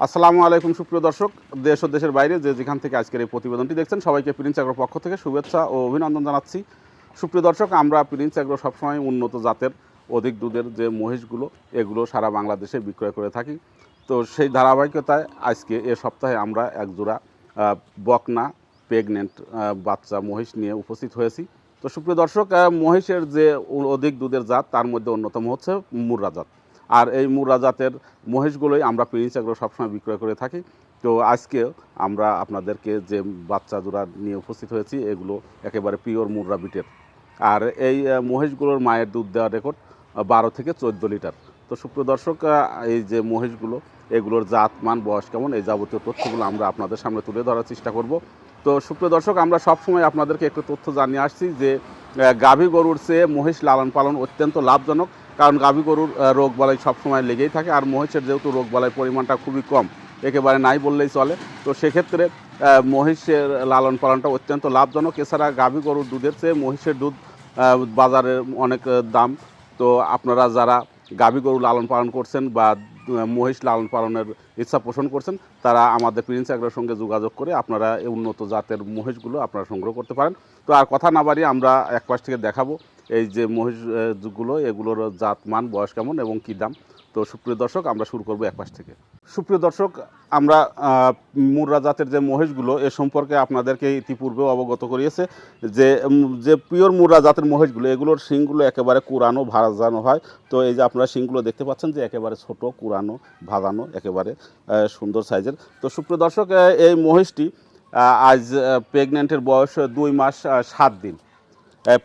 আসসালামু আলাইকুম সুপ্রিয় দর্শক, দেশ ও দেশের বাইরে যে যেখান থেকে আজকের এই প্রতিবেদনটি দেখছেন সবাইকে প্রিন্স অ্যাগ্রোর পক্ষ থেকে শুভেচ্ছা ও অভিনন্দন জানাচ্ছি। সুপ্রিয় দর্শক, আমরা প্রিন্স অ্যাগ্রো সবসময় উন্নত জাতের অধিক দুধের যে মহিষগুলো এগুলো সারা বাংলাদেশে বিক্রয় করে থাকি। তো সেই ধারাবাহিকতায় আজকে এ সপ্তাহে আমরা এক জোড়া বকনা প্রেগনেন্ট বাচ্চা মহিষ নিয়ে উপস্থিত হয়েছি। তো সুপ্রিয় দর্শক, মহিষের যে অধিক দুধের জাত তার মধ্যে অন্যতম হচ্ছে মুর্রা জাত। আর এই মুর্রা জাতের মহিষগুলোই আমরা প্রিন্স অ্যাগ্রো সবসময় বিক্রয় করে থাকি। তো আজকে আমরা আপনাদেরকে যে বাচ্চা জোড়া নিয়ে উপস্থিত হয়েছি এগুলো একেবারে পিওর মুর্রা বিটের। আর এই মহিষগুলোর মায়ের দুধ দেওয়া রেকর্ড 12 থেকে 14 লিটার। তো সুপ্রিয় দর্শক, এই যে মহিষগুলো এগুলোর জাত মান বয়স কেমন এই যাবতীয় তথ্যগুলো আমরা আপনাদের সামনে তুলে ধরার চেষ্টা করব। তো সুপ্রিয় দর্শক, আমরা সবসময় আপনাদেরকে একটু তথ্য জানিয়ে আসছি যে গাভী গরুর চেয়ে মহিষ লালন পালন অত্যন্ত লাভজনক। কারণ গাভী গরুর রোগ বালাই সবসময় লেগেই থাকে, আর মহিষের যেহেতু রোগ বালাইয়ের পরিমাণটা খুবই কম, একেবারে নাই বললেই চলে। তো সেক্ষেত্রে মহিষের লালন পালনটা অত্যন্ত লাভজনক। এছাড়া গাভী গরুর দুধের চেয়ে মহিষের দুধ বাজারে অনেক দাম। তো আপনারা যারা গাভী গরু লালন পালন করছেন বা মহিষ লালন পালনের ইচ্ছা পোষণ করছেন তারা আমাদের প্রিন্স অ্যাগ্রোর সঙ্গে যোগাযোগ করে আপনারা এই উন্নত জাতের মহিষগুলো আপনারা সংগ্রহ করতে পারেন। তো আর কথা না বাড়িয়ে আমরা এক পাশ থেকে দেখাবো এই যে মহিষগুলো এগুলোর জাত মান বয়স কেমন এবং কী দাম। তো সুপ্রিয় দর্শক, আমরা শুরু করবো এক পাশ থেকে। সুপ্রিয় দর্শক, আমরা মুর্রা জাতের যে মহিষগুলো এ সম্পর্কে আপনাদেরকে ইতিপূর্বেও অবগত করিয়েছে যে পিওর মুর্রা জাতের মহিষগুলো এগুলোর শিংগুলো একেবারে কুরানো ভাজানো হয়। তো এই যে আপনারা শিংগুলো দেখতে পাচ্ছেন যে একেবারে ছোট কুরানো ভাজানো একেবারে সুন্দর সাইজের। তো সুপ্রিয় দর্শক, এই মহিষটি আজ প্রেগনেন্টের বয়স 2 মাস 7 দিন।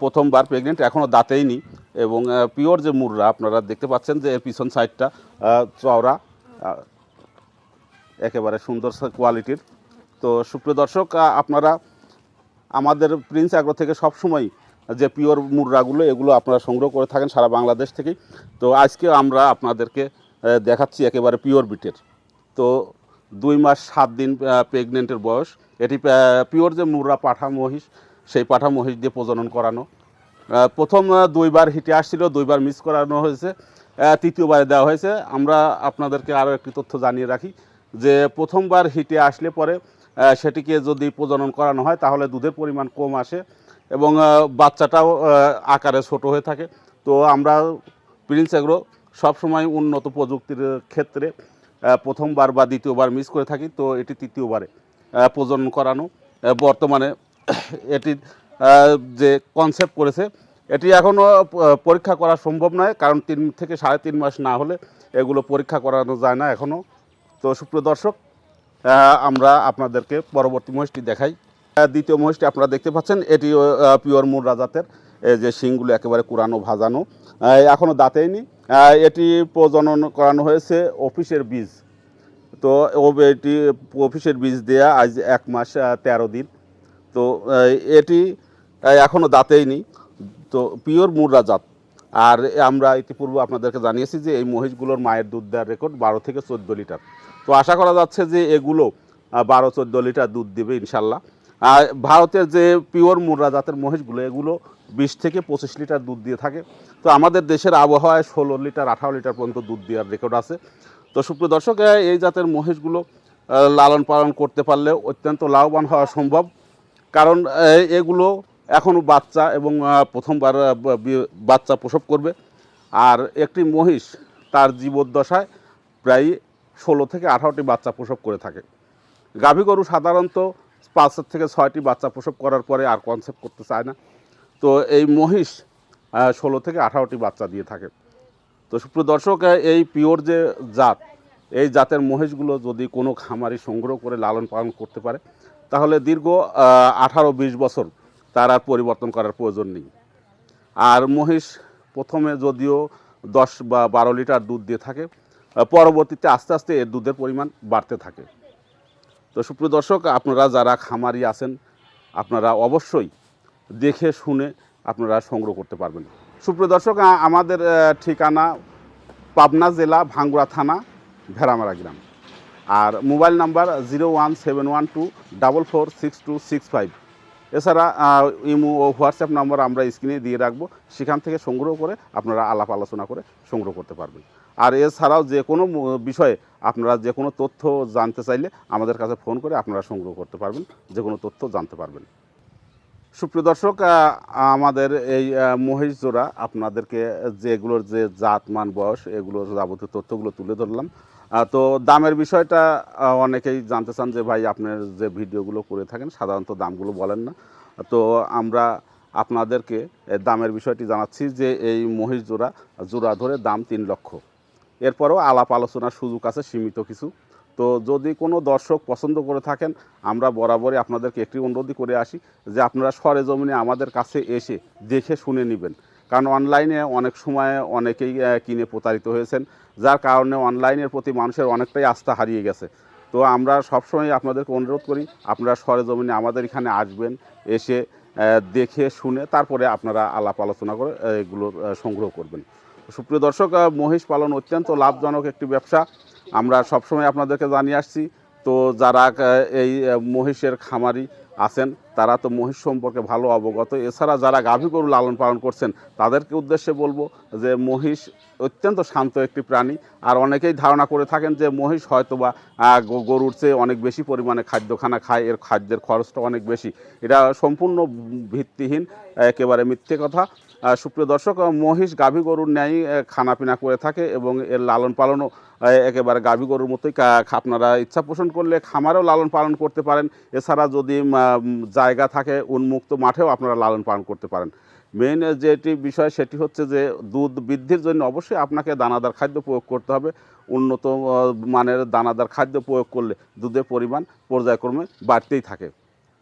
প্রথমবার প্রেগনেন্ট, এখনও দাঁতেইনি। এবং পিওর যে মুর্রা আপনারা দেখতে পাচ্ছেন যে এর পিছন সাইডটা চওড়া, একেবারে সুন্দর কোয়ালিটির। তো সুপ্রিয় দর্শক, আপনারা আমাদের প্রিন্স অ্যাগ্রো থেকে সবসময় যে পিওর মুর্রাগুলো এগুলো আপনারা সংগ্রহ করে থাকেন সারা বাংলাদেশ থেকেই। তো আজকে আমরা আপনাদেরকে দেখাচ্ছি একেবারে পিওর বিটের। তো 2 মাস 7 দিন প্রেগনেন্টের বয়স। এটি পিওর যে মুর্রা পাঠা মহিষ, সেই পাঠা মহিষ দিয়ে প্রজনন করানো। প্রথম 2বার হিটে আসছিল, 2বার মিস করানো হয়েছে, তৃতীয়বারে দেওয়া হয়েছে। আমরা আপনাদেরকে আরও একটি তথ্য জানিয়ে রাখি যে প্রথমবার হিটে আসলে পরে সেটিকে যদি প্রজনন করানো হয় তাহলে দুধের পরিমাণ কম আসে এবং বাচ্চাটাও আকারে ছোট হয়ে থাকে। তো আমরা প্রিন্স অ্যাগ্রো সবসময় উন্নত প্রযুক্তির ক্ষেত্রে প্রথমবার বা দ্বিতীয়বার মিস করে থাকি। তো এটি তৃতীয়বারে প্রজনন করানো। বর্তমানে এটি যে কনসেপ্ট করেছে এটি এখনও পরীক্ষা করা সম্ভব নয়, কারণ 3 থেকে 3.5 মাস না হলে এগুলো পরীক্ষা করানো যায় না এখনও। তো সুপ্রিয় দর্শক, আমরা আপনাদেরকে পরবর্তী মহিষটি দেখাই। দ্বিতীয় মহিষটি আপনারা দেখতে পাচ্ছেন, এটি পিওর মুর্রা জাতের। যে শিংগুলো একেবারে কুরানো ভাজানো, এখনও দাঁতেইনি। এটি প্রজনন করানো হয়েছে অফিসের বীজ। তো এটি অফিসের বীজ দেয়া আজ 1 মাস 13 দিন। তো এটি এখনও দাঁতেইনি। তো পিওর মুর্রা জাত। আর আমরা ইতিপূর্বে আপনাদেরকে জানিয়েছি যে এই মহিষগুলোর মায়ের দুধ দেওয়ার রেকর্ড 12 থেকে 14 লিটার। তো আশা করা যাচ্ছে যে এগুলো 12-14 লিটার দুধ দেবে ইনশাল্লাহ। আর ভারতের যে পিওর মুর্রা জাতের মহিষগুলো এগুলো 20 থেকে 25 লিটার দুধ দিয়ে থাকে। তো আমাদের দেশের আবহাওয়ায় 16 লিটার 18 লিটার পর্যন্ত দুধ দেওয়ার রেকর্ড আছে। তো সুপ্রিয় দর্শক, এই জাতের মহিষগুলো লালন পালন করতে পারলে অত্যন্ত লাভবান হওয়া সম্ভব। কারণ এগুলো এখনও বাচ্চা এবং প্রথমবার বাচ্চা প্রসব করবে। আর একটি মহিষ তার জীবদ্দশায় প্রায় 16 থেকে 18টি বাচ্চা প্রসব করে থাকে। গাভী গরু সাধারণত 5 থেকে 6টি বাচ্চা প্রসব করার পরে আর কনসেপ্ট করতে চায় না। তো এই মহিষ 16 থেকে 18টি বাচ্চা দিয়ে থাকে। তো সুপ্রিয় দর্শক, এই পিওর যে জাত এই জাতের মহিষগুলো যদি কোনো খামারি সংগ্রহ করে লালন পালন করতে পারে তাহলে দীর্ঘ 18-20 বছর তার আর পরিবর্তন করার প্রয়োজন নেই। আর মহিষ প্রথমে যদিও 10 বা 12 লিটার দুধ দিয়ে থাকে, পরবর্তীতে আস্তে আস্তে এর দুধের পরিমাণ বাড়তে থাকে। তো সুপ্রিয় দর্শক, আপনারা যারা খামারি আছেন আপনারা অবশ্যই দেখে শুনে আপনারা সংগ্রহ করতে পারবেন। সুপ্রিয় দর্শক, আমাদের ঠিকানা পাবনা জেলা ভাঙ্গুড়া থানা ভেড়ামারা গ্রাম। আর মোবাইল নাম্বার 01712446265। এছাড়া ইমো ও হোয়াটসঅ্যাপ নাম্বার আমরা স্ক্রিনে দিয়ে রাখবো, সেখান থেকে সংগ্রহ করে আপনারা আলাপ আলোচনা করে সংগ্রহ করতে পারবেন। আর এছাড়াও যে কোনো বিষয়ে আপনারা যে কোনো তথ্য জানতে চাইলে আমাদের কাছে ফোন করে আপনারা সংগ্রহ করতে পারবেন, যে কোনো তথ্য জানতে পারবেন। সুপ্রিয় দর্শক, আমাদের এই মহিষ জোড়া আপনাদেরকে যেগুলোর যে জাত মান বয়স এগুলোর যাবতীয় তথ্যগুলো তুলে ধরলাম। তো দামের বিষয়টা অনেকেই জানতে চান যে ভাই আপনার যে ভিডিওগুলো করে থাকেন সাধারণত দামগুলো বলেন না। তো আমরা আপনাদেরকে দামের বিষয়টি জানাচ্ছি যে এই মহিষ জোড়া ধরে দাম 3 লক্ষ। এরপরেও আলাপ আলোচনার সুযোগ আছে সীমিত কিছু। তো যদি কোনো দর্শক পছন্দ করে থাকেন, আমরা বরাবরই আপনাদেরকে একটি অনুরোধই করে আসি যে আপনারা সরেজমিনে আমাদের কাছে এসে দেখে শুনে নেবেন। কারণ অনলাইনে অনেক সময় অনেকেই কিনে প্রতারিত হয়েছেন, যার কারণে অনলাইনের প্রতি মানুষের অনেকটাই আস্থা হারিয়ে গেছে। তো আমরা সবসময় আপনাদেরকে অনুরোধ করি আপনারা সরেজমিনে আমাদের এখানে আসবেন, এসে দেখে শুনে তারপরে আপনারা আলাপ আলোচনা করে এগুলো সংগ্রহ করবেন। সুপ্রিয় দর্শক, মহিষ পালন অত্যন্ত লাভজনক একটি ব্যবসা, আমরা সবসময় আপনাদেরকে জানিয়ে আসছি। তো যারা এই মহিষের খামারি আছেন তারা তো মহিষ সম্পর্কে ভালো অবগত। এছাড়া যারা গাভী গরু লালন পালন করছেন তাদেরকে উদ্দেশ্যে বলবো যে মহিষ অত্যন্ত শান্ত একটি প্রাণী। আর অনেকেই ধারণা করে থাকেন যে মহিষ হয়তোবা গরুর চেয়ে অনেক বেশি পরিমাণে খাদ্যখানা খায়, এর খাদ্যের খরচটা অনেক বেশি। এটা সম্পূর্ণ ভিত্তিহীন, একেবারে মিথ্যে কথা। সুপ্রিয় দর্শক, মহিষ গাভী গরুর ন্যায় খানাপিনা করে থাকে এবং এর লালন পালনও একেবারে গাভী গরুর মতোই। আপনারা ইচ্ছা পোষণ করলে খামারেও লালন পালন করতে পারেন। এছাড়া যদি জায়গা থাকে উন্মুক্ত মাঠেও আপনারা লালন পালন করতে পারেন। মেইন যেটি বিষয় সেটি হচ্ছে যে দুধ বৃদ্ধির জন্য অবশ্যই আপনাকে দানাদার খাদ্য প্রয়োগ করতে হবে। উন্নত মানের দানাদার খাদ্য প্রয়োগ করলে দুধের পরিমাণ পর্যায়ক্রমে বাড়তেই থাকে।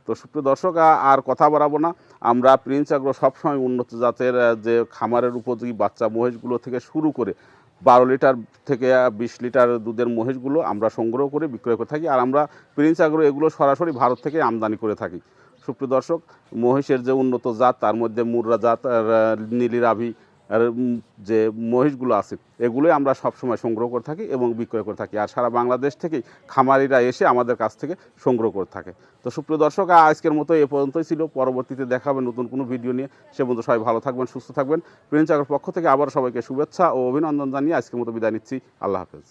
তো সুপ্রিয় দর্শক, আর কথা বাড়াবো না। আমরা প্রিন্স অ্যাগ্রো সবসময় উন্নত জাতের যে খামারের উপযোগী বাচ্চা মহিষগুলো থেকে শুরু করে 12 লিটার থেকে 20 লিটার দুধের মহিষগুলো আমরা সংগ্রহ করে বিক্রয় করে থাকি। আর আমরা প্রিন্স অ্যাগ্রো এগুলো সরাসরি ভারত থেকে আমদানি করে থাকি। সুপ্রিয় দর্শক, মহিষের যে উন্নত জাত তার মধ্যে মুর্রা জাত আর নীলি রাভি আর যে মহিষগুলো আছে এগুলোই আমরা সবসময় সংগ্রহ করে থাকি এবং বিক্রয় করে থাকি। আর সারা বাংলাদেশ থেকেই খামারিরা এসে আমাদের কাছ থেকে সংগ্রহ করে থাকে। তো সুপ্রিয় দর্শক, আজকের মতো এ পর্যন্তই ছিল। পরবর্তীতে দেখা হবে নতুন কোনো ভিডিও নিয়ে। সে পর্যন্ত সবাই ভালো থাকবেন, সুস্থ থাকবেন। প্রিন্স অ্যাগ্রোর পক্ষ থেকে আবার সবাইকে শুভেচ্ছা ও অভিনন্দন জানিয়ে আজকের মতো বিদায় নিচ্ছি। আল্লাহ হাফেজ।